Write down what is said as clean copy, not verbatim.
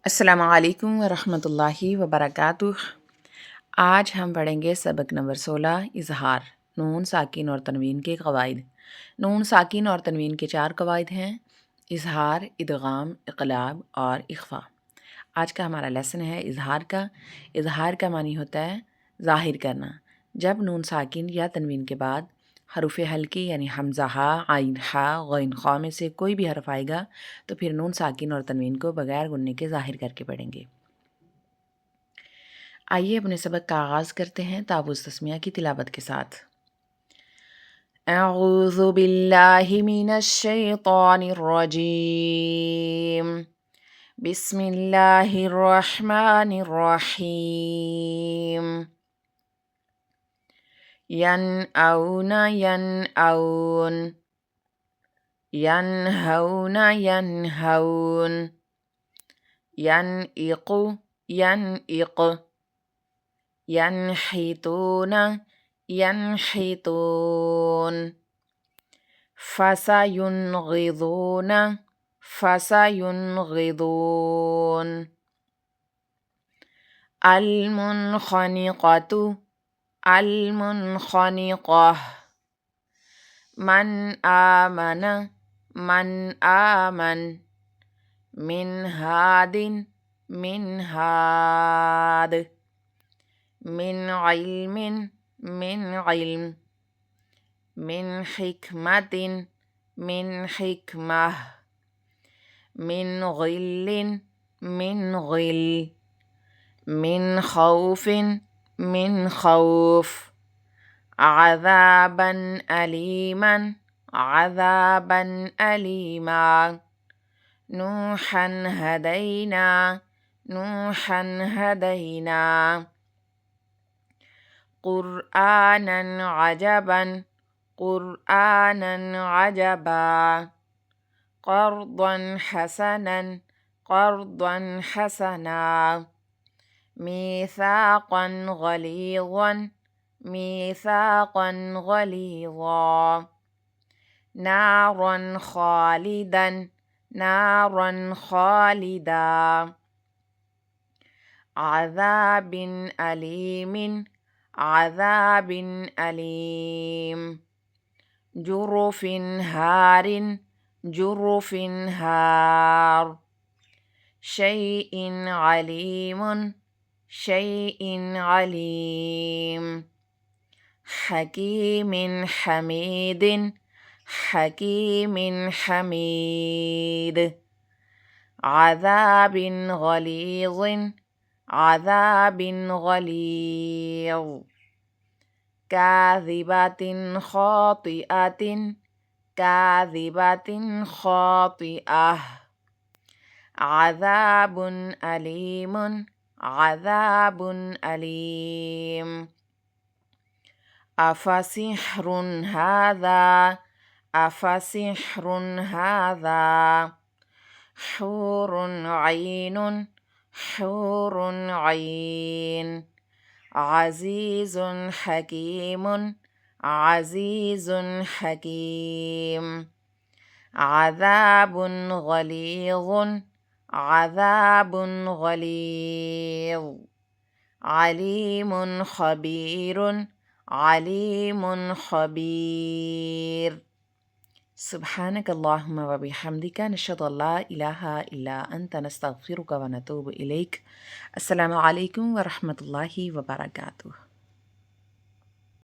अस्सलामु अलैकुम वरहमतुल्लाहि वबरकातुह। आज हम पढ़ेंगे सबक नंबर 16 इज़हार नून साकिन और तनवीन के क़वाइद। नून साकिन और तनवीन के 4 क़वाइद हैं: इज़हार, इदगाम, इक़लाब और इख़फ़ा। आज का हमारा लेसन है इज़हार का। इज़हार का मानी होता है ज़ाहिर करना। जब नून साकिन या तनवीन के बाद हरूफ हल्की यानी हमज़ा हा, आइन हा, गैन खा में से कोई भी हरफ आएगा तो फिर नून साकिन और तनवीन को बगैर गुन्ने के ज़ाहिर करके पढ़ेंगे। आइए अपने सबक का आगाज़ करते हैं तावुज़ तस्मिया की तिलावत के साथ। अऊज़ु बिल्लाहि मिनश शैतानिर रजीम। बिस्मिल्लाहिर रहमानिर रहीम। यनअउना यनअउन, यनहौना यनहौन, यनइक़ु यनइक़, यनहितूना यनहितून, फसयुनग़िज़ूना फसयुनग़िज़ून, अलमुनख़निक़तु अलमुनख़निक़ह, मन आमन मन आमन, मिन हादिन मिन हाद, मिन इल्मिन मिन इल्म, मिन हिकमतिन मिन हिकमह, मिन ग़िल्लिन मिन ग़िल, मिन खौफ़िन मिन खौफ़, अज़ाबन अलीमन अज़ाबन अलीमा, नूहन हदैना नूहन हदैना, क़ुरआनन अजबन क़ुरआनन अजबा, क़र्दन हसनन क़र्दन हसना, मीसाक़न ग़लीज़न मीसाक़न ग़लीज़ा, नारन ख़ालिदन नारन ख़ालिदा, अज़ाबिन अलीमिन अज़ाबिन अलीम, जुरुफ़िन हारिन जुरुफ़िन हार, शैइन अलीमुन शैइन अलीम, हकीमिन हमीदिन हकीमिन हमीद, अज़ाबिन ग़लीज़िन अज़ाबिन ग़लीज़, काज़िबतिन ख़ातिअतिन काज़िबतिन ख़ातिअह, अज़ाबुन अलीमुन अज़ाबुन अलीम, अफ़सिह्रुन हाज़ा अफ़सिह्रुन हाज़ा, हूरुन ऐनुन हूरुन ऐन, अज़ीज़ुन हकीमुन अज़ीज़ुन हकीम, अज़ाबुन ग़लीज़ुन अज़ाबुन ग़लीज़, अलीमुन ख़बीरुन अलीमुन ख़बीर। सुब्हानकल्लाहुम्मा व बिहम्दिका नशहदु अल्ला इलाहा इल्ला अंता नस्तगफिरुका व नतूबु इलैक। अस्सलामु अलैकुम व रहमतुल्लाहि व बरकातुहू।